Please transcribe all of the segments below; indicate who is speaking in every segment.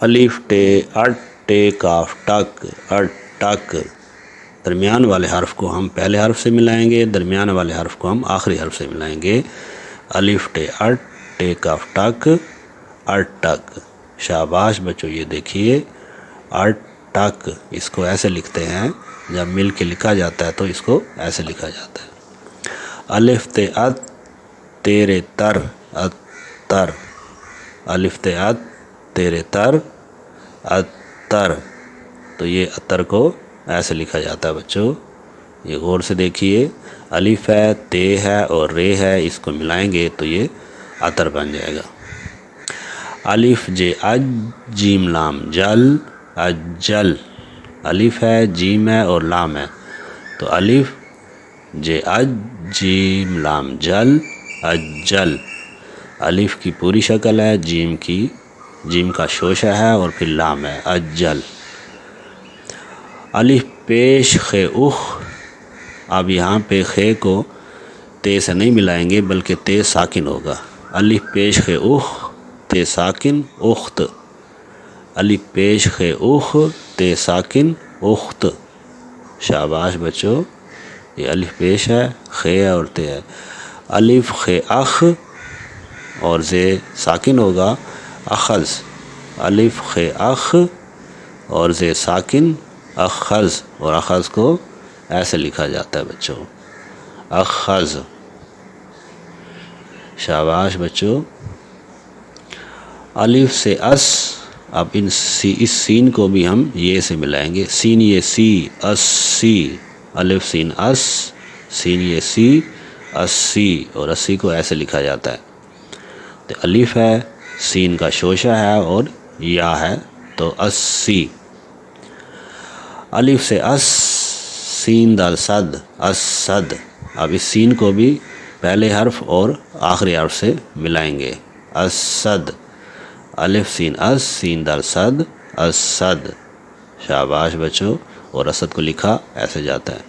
Speaker 1: الف ٹے اٹ ٹے کاف took it took, درمیان والے حرف کو ہم پہلے حرف سے ملائیں گے، درمیان والے حرف کو ہم آخری حرف سے ملائیں گے۔ الف ٹے اٹ ٹے کاف ٹک اٹ ٹک۔ شاباش بچوں، یہ دیکھیے اٹ ٹک، اس کو ایسے لکھتے ہیں، جب مل کے لکھا جاتا ہے تو اس کو ایسے لکھا جاتا ہے۔ الف تے ات تیرے تر اتر، الف تے ات تیرے تر اتر، تو یہ اتر کو ایسے لکھا جاتا ہے بچوں۔ یہ غور سے دیکھیے، الف ہے، تے ہے اور رے ہے، اس کو ملائیں گے تو یہ اتر بن جائے گا۔ الف جے اج جیم لام جل اجل، الف ہے، جیم ہے اور لام ہے، تو الف جے اج جیم لام جل اجل۔ الف کی پوری شکل ہے، جیم کا شوشہ ہے اور پھر لام ہے، اجل۔ الف پیش خے اخ، اب یہاں پہ خے کو تے سے نہیں ملائیں گے بلکہ تے ساکن ہوگا۔ الف پیش خے اخ تے ساکن اخت، الف پیش خے اخ تے ساکن اخت۔ شاباش بچوں، یہ الف پیش ہے، خے ہے اور تے ہے۔ الف خے اخ اور زے ساکن ہوگا، اخذ، الف خے اخ اور زے ساکن اخذ، اور اخذ کو ایسے لکھا جاتا ہے بچوں، اخذ۔ شاباش بچوں۔ الف سے اس، اب اس سین کو بھی ہم یہ سے ملائیں گے، سین یہ سی، اس سی، الف سین اس، سین یہ سی، اسی، اور اسی کو ایسے لکھا جاتا ہے۔ تو الف ہے، سین کا شوشہ ہے اور یا ہے، تو اسی۔ الف سے اس، سین دال صد اسد، اب اس سین کو بھی پہلے حرف اور آخری حرف سے ملائیں گے، اسد، الف سین اس، سین دال صد اسد۔ شاباش بچوں، اور اسد کو لکھا ایسے جاتا ہے۔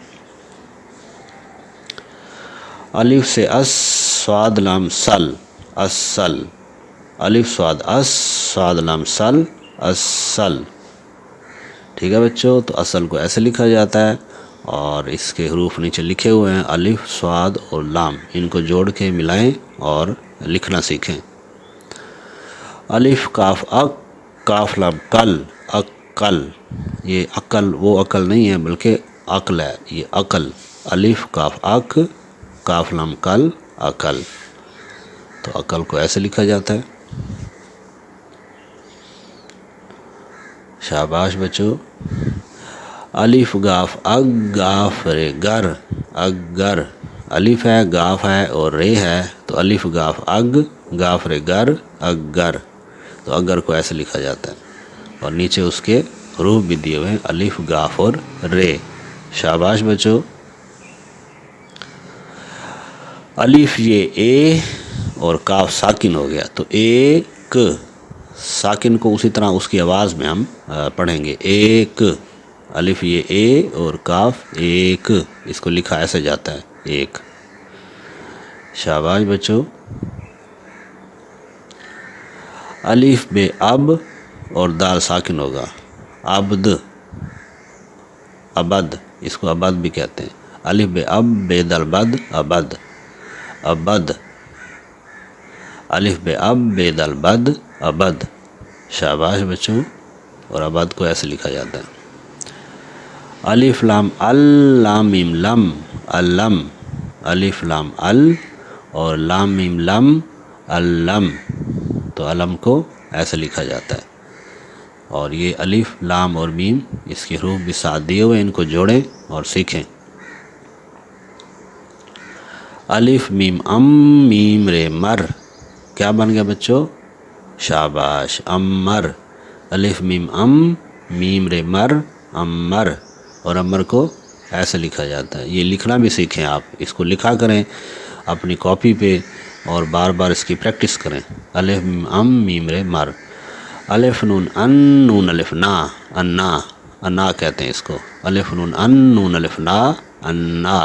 Speaker 1: الف سے اس، صاد لام سل اسل، الف صاد اس، صاد لام سل اسل۔ ٹھیک ہے بچوں، تو اصل کو ایسے لکھا جاتا ہے، اور اس کے حروف نیچے لکھے ہوئے ہیں، الف صاد اور لام، ان کو جوڑ کے ملائیں اور لکھنا سیکھیں۔ الف کاف اک کاف لام کل عقل، یہ عقل وہ عقل نہیں ہے بلکہ عقل ہے، یہ عقل، الف کاف اک کاف لام کل عقل، تو عقل کو ایسے لکھا جاتا ہے۔ شاباش بچوں۔ الف گاف اگ گاف رے گر اگر، الف ہے، گاف ہے اور رے ہے، تو الف گاف اگ گاف رے گر اگر، تو اگر کو ایسے لکھا جاتا ہے، اور نیچے اس کے حروف بھی دیے ہوئے ہیں، الف گاف اور رے۔ شاباش بچوں۔ الف یہ اے اور کاف ساکن ہو گیا، تو ایک، ساکن کو اسی طرح اس کی آواز میں ہم پڑھیں گے، ایک، الف یہ اے اور کاف ایک، اس کو لکھا ایسے جاتا ہے، ایک۔ شاباش بچوں۔ الف بے اب اور دال ساکن ہوگا، عبد، ابد، اس کو ابد بھی کہتے ہیں، الف بے اب بے دال بد ابد، ابد، الف بے اب بے دال بد ابد۔ شاباش بچوں، اور ابد کو ایسے لکھا جاتا ہے۔ الف لام ال لام میم لم علم، الف لام ال اور لام میم لم علم، تو علم کو ایسے لکھا جاتا ہے، اور یہ الف لام اور میم اس کے حروف بھی ساتھ دیے ہوئے، ان کو جوڑیں اور سیکھیں۔ الف میم ام میم رے مر، کیا بن گیا بچوں؟ شاباش، امر، الف میم ام میم رے مر امر، اور امر کو ایسے لکھا جاتا ہے۔ یہ لکھنا بھی سیکھیں آپ، اس کو لکھا کریں اپنی کاپی پہ اور بار بار اس کی پریکٹس کریں۔ الف میم ام میم رے مر۔ الف نون ان نون الف نا انا، انا کہتے ہیں اس کو، الف نون ان نون الف نا انا،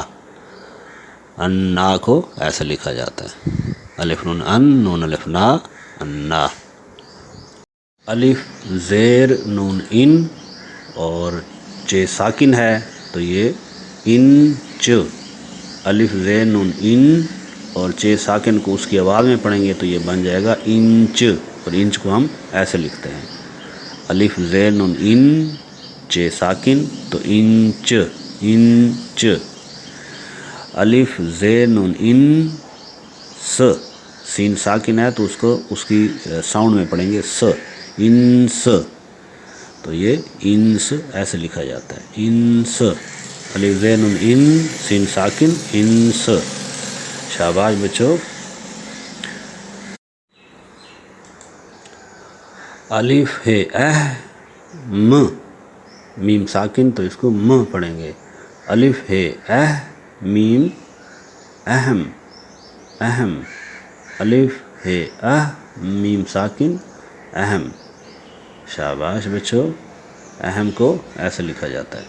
Speaker 1: انا کو ایسے لکھا جاتا ہے، الف نون ان نون الف نا انا۔ الف زیر نون ان اور چ ساکن ہے تو یہ انچ، الف زیر نون ان اور چ ساکن کو اس کی آواز میں پڑھیں گے تو یہ بن جائے گا انچ، اور انچ کو ہم ایسے لکھتے ہیں الف زیر نون ان چ ساکن تو انچ انچ، الف زیر نون ان س سین ساکن ہے تو اس کو اس کی ساؤنڈ میں پڑھیں گے س، انس، تو یہ انس ایسے لکھا جاتا ہے انس، الف زیر نون ان سین ساکن انس۔ شاباش بچوں۔ الف ہے م، میم ساکن تو اس کو م پڑھیں گے، الف ہے میم اہم اہم، الف ہے میم ساکن اہم۔ شاباش بچوں، اہم کو ایسے لکھا جاتا ہے۔